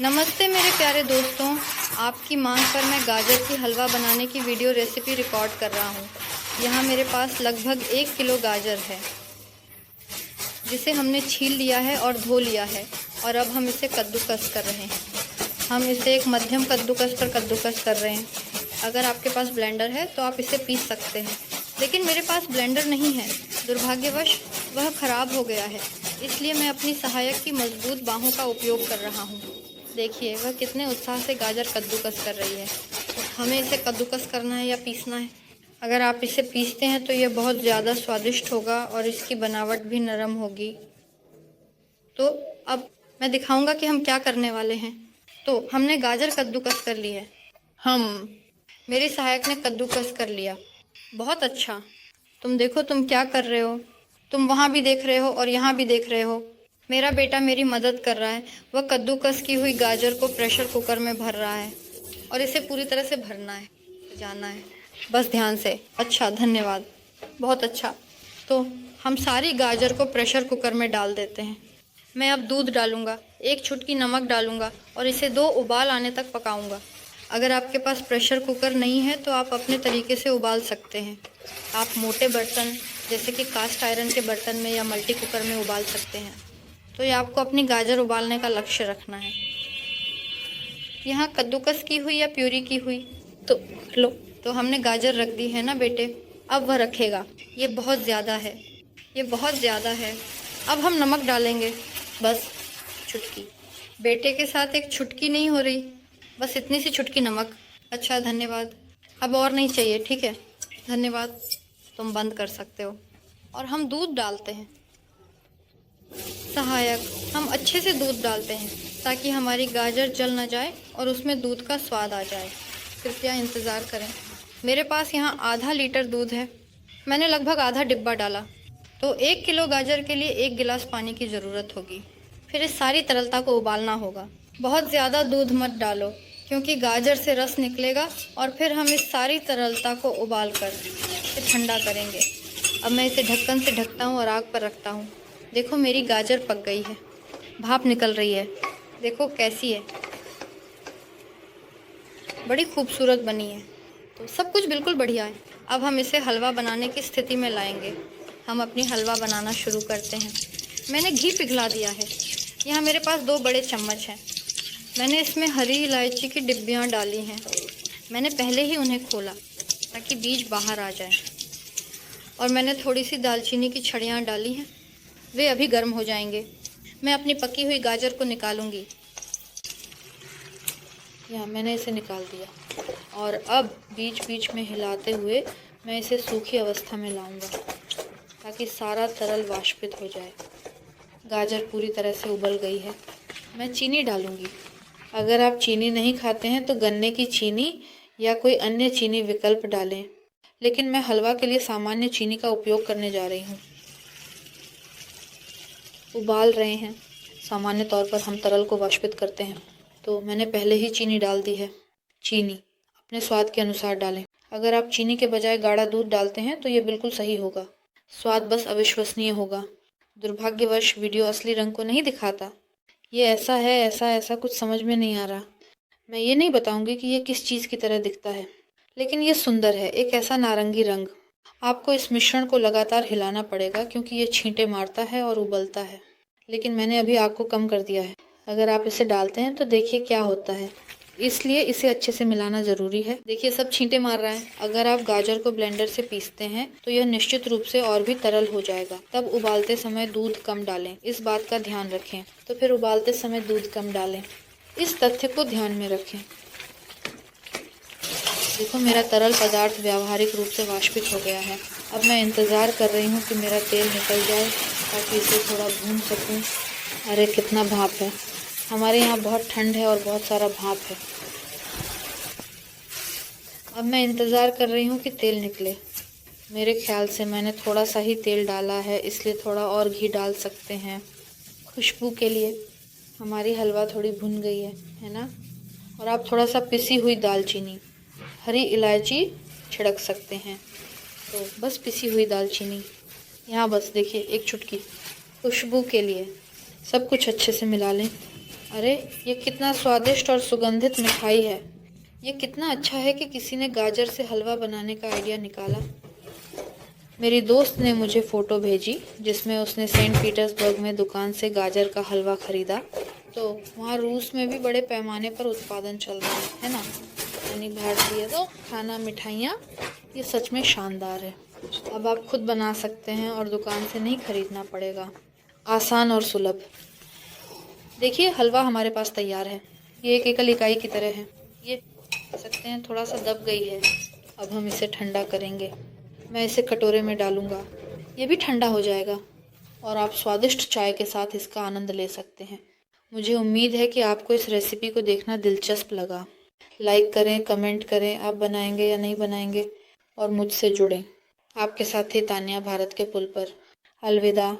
नमस्ते मेरे प्यारे दोस्तों, आपकी मांग पर मैं गाजर की हलवा बनाने की वीडियो रेसिपी रिकॉर्ड कर रहा हूँ। यहाँ मेरे पास लगभग 1 किलो गाजर है, जिसे हमने छील लिया है और धो लिया है और अब हम इसे कद्दूकस कर रहे हैं। हम इसे एक मध्यम कद्दूकस पर कद्दूकस कर रहे हैं। अगर आपके पास ब्लेंडर है तो आप इसे पीस सकते हैं, लेकिन मेरे पास ब्लेंडर नहीं है। दुर्भाग्यवश वह ख़राब हो गया है, इसलिए मैं अपनी सहायक की मजबूत बाहों का उपयोग कर रहा हूँ। देखिए वह कितने उत्साह से गाजर कद्दूकस कर रही है। तो हमें इसे कद्दूकस करना है या पीसना है? अगर आप इसे पीसते हैं तो यह बहुत ज़्यादा स्वादिष्ट होगा और इसकी बनावट भी नरम होगी। तो अब मैं दिखाऊंगा कि हम क्या करने वाले हैं। तो हमने गाजर कद्दूकस कर ली है। मेरी सहायक ने कद्दूकस कर लिया। बहुत अच्छा। तुम देखो तुम क्या कर रहे हो। तुम वहाँ भी देख रहे हो और यहाँ भी देख रहे हो। मेरा बेटा मेरी मदद कर रहा है। वह कद्दूकस की हुई गाजर को प्रेशर कुकर में भर रहा है और इसे पूरी तरह से भरना है, जाना है, बस ध्यान से। अच्छा, धन्यवाद, बहुत अच्छा। तो हम सारी गाजर को प्रेशर कुकर में डाल देते हैं। मैं अब दूध डालूंगा, 1 चुटकी नमक डालूंगा और इसे 2 उबाल आने तक पकाऊंगा। अगर आपके पास प्रेशर कुकर नहीं है तो आप अपने तरीके से उबाल सकते हैं। आप मोटे बर्तन जैसे कि कास्ट आयरन के बर्तन में या मल्टी कुकर में उबाल सकते हैं। तो ये आपको अपनी गाजर उबालने का लक्ष्य रखना है। यहाँ कद्दूकस की हुई या प्यूरी की हुई? तो लो, तो हमने गाजर रख दी है ना बेटे, अब वह रखेगा। ये बहुत ज़्यादा है, ये बहुत ज़्यादा है। अब हम नमक डालेंगे, बस चुटकी। बेटे के साथ एक चुटकी नहीं हो रही, बस इतनी सी चुटकी नमक। अच्छा, धन्यवाद। अब और नहीं चाहिए, ठीक है, धन्यवाद। तुम बंद कर सकते हो। और हम दूध डालते हैं। सहायक, हम अच्छे से दूध डालते हैं ताकि हमारी गाजर जल न जाए और उसमें दूध का स्वाद आ जाए। कृपया इंतज़ार करें। मेरे पास यहाँ आधा लीटर दूध है। मैंने लगभग आधा डिब्बा डाला। तो 1 किलो गाजर के लिए 1 गिलास पानी की ज़रूरत होगी। फिर इस सारी तरलता को उबालना होगा। बहुत ज़्यादा दूध मत डालो, क्योंकि गाजर से रस निकलेगा और फिर हम इस सारी तरलता को उबाल कर इसे ठंडा करेंगे। अब मैं इसे ढक्कन से ढकता हूँ और आग पर रखता हूँ। देखो मेरी गाजर पक गई है, भाप निकल रही है। देखो कैसी है, बड़ी खूबसूरत बनी है। तो सब कुछ बिल्कुल बढ़िया है। अब हम इसे हलवा बनाने की स्थिति में लाएंगे। हम अपनी हलवा बनाना शुरू करते हैं। मैंने घी पिघला दिया है। यहाँ मेरे पास 2 बड़े चम्मच हैं। मैंने इसमें हरी इलायची की डिब्बियाँ डाली हैं। मैंने पहले ही उन्हें खोला ताकि बीज बाहर आ जाए। और मैंने थोड़ी सी दालचीनी की छड़ियाँ डाली हैं, वे अभी गर्म हो जाएंगे। मैं अपनी पकी हुई गाजर को निकालूंगी। यहाँ मैंने इसे निकाल दिया और अब बीच बीच में हिलाते हुए मैं इसे सूखी अवस्था में लाऊंगा ताकि सारा तरल वाष्पित हो जाए। गाजर पूरी तरह से उबल गई है। मैं चीनी डालूंगी। अगर आप चीनी नहीं खाते हैं तो गन्ने की चीनी या कोई अन्य चीनी विकल्प डालें, लेकिन मैं हलवा के लिए सामान्य चीनी का उपयोग करने जा रही हूँ। उबाल रहे हैं। सामान्य तौर पर हम तरल को वाष्पित करते हैं, तो मैंने पहले ही चीनी डाल दी है। चीनी अपने स्वाद के अनुसार डालें। अगर आप चीनी के बजाय गाढ़ा दूध डालते हैं तो ये बिल्कुल सही होगा। स्वाद बस अविश्वसनीय होगा। दुर्भाग्यवश वीडियो असली रंग को नहीं दिखाता। ये ऐसा है, ऐसा कुछ समझ में नहीं आ रहा। मैं ये नहीं बताऊंगी कि ये किस चीज़ की तरह दिखता है, लेकिन ये सुंदर है, एक ऐसा नारंगी रंग। आपको इस मिश्रण को लगातार हिलाना पड़ेगा क्योंकि ये छींटे मारता है और उबलता है। लेकिन मैंने अभी आग को कम कर दिया है। अगर आप इसे डालते हैं तो देखिए क्या होता है, इसलिए इसे अच्छे से मिलाना ज़रूरी है। देखिए सब छींटे मार रहा है। अगर आप गाजर को ब्लेंडर से पीसते हैं तो यह निश्चित रूप से और भी तरल हो जाएगा। तब उबालते समय दूध कम डालें, इस बात का ध्यान रखें। तो फिर उबालते समय दूध कम डालें, इस तथ्य को ध्यान में रखें। देखो मेरा तरल पदार्थ व्यावहारिक रूप से वाष्पित हो गया है। अब मैं इंतज़ार कर रही हूँ कि मेरा तेल निकल जाए ताकि इसे थोड़ा भून सकूँ। अरे कितना भाप है। हमारे यहाँ बहुत ठंड है और बहुत सारा भाप है। अब मैं इंतज़ार कर रही हूँ कि तेल निकले। मेरे ख्याल से मैंने थोड़ा सा ही तेल डाला है, इसलिए थोड़ा और घी डाल सकते हैं खुशबू के लिए। हमारी हलवा थोड़ी भुन गई है ना। और आप थोड़ा सा पिसी हुई दालचीनी, हरी इलायची छिड़क सकते हैं। तो बस पिसी हुई दालचीनी यहाँ, बस देखिए 1 चुटकी खुशबू के लिए। सब कुछ अच्छे से मिला लें। अरे ये कितना स्वादिष्ट और सुगंधित मिठाई है। ये कितना अच्छा है कि किसी ने गाजर से हलवा बनाने का आइडिया निकाला। मेरी दोस्त ने मुझे फ़ोटो भेजी जिसमें उसने सेंट पीटर्सबर्ग में दुकान से गाजर का हलवा ख़रीदा। तो वहाँ रूस में भी बड़े पैमाने पर उत्पादन चल रहा है ना। यानी भारतीय तो खाना मिठाइयाँ ये सच में शानदार है। अब आप खुद बना सकते हैं और दुकान से नहीं खरीदना पड़ेगा। आसान और सुलभ। देखिए हलवा हमारे पास तैयार है। ये एक एकल इकाई की तरह है। ये कह सकते हैं थोड़ा सा दब गई है। अब हम इसे ठंडा करेंगे। मैं इसे कटोरे में डालूंगा। ये भी ठंडा हो जाएगा और आप स्वादिष्ट चाय के साथ इसका आनंद ले सकते हैं। मुझे उम्मीद है कि आपको इस रेसिपी को देखना दिलचस्प लगा। लाइक करें, कमेंट करें आप बनाएंगे या नहीं बनाएंगे और मुझसे जुड़ें। आपके साथी तानिया भारत के पुल पर। अलविदा।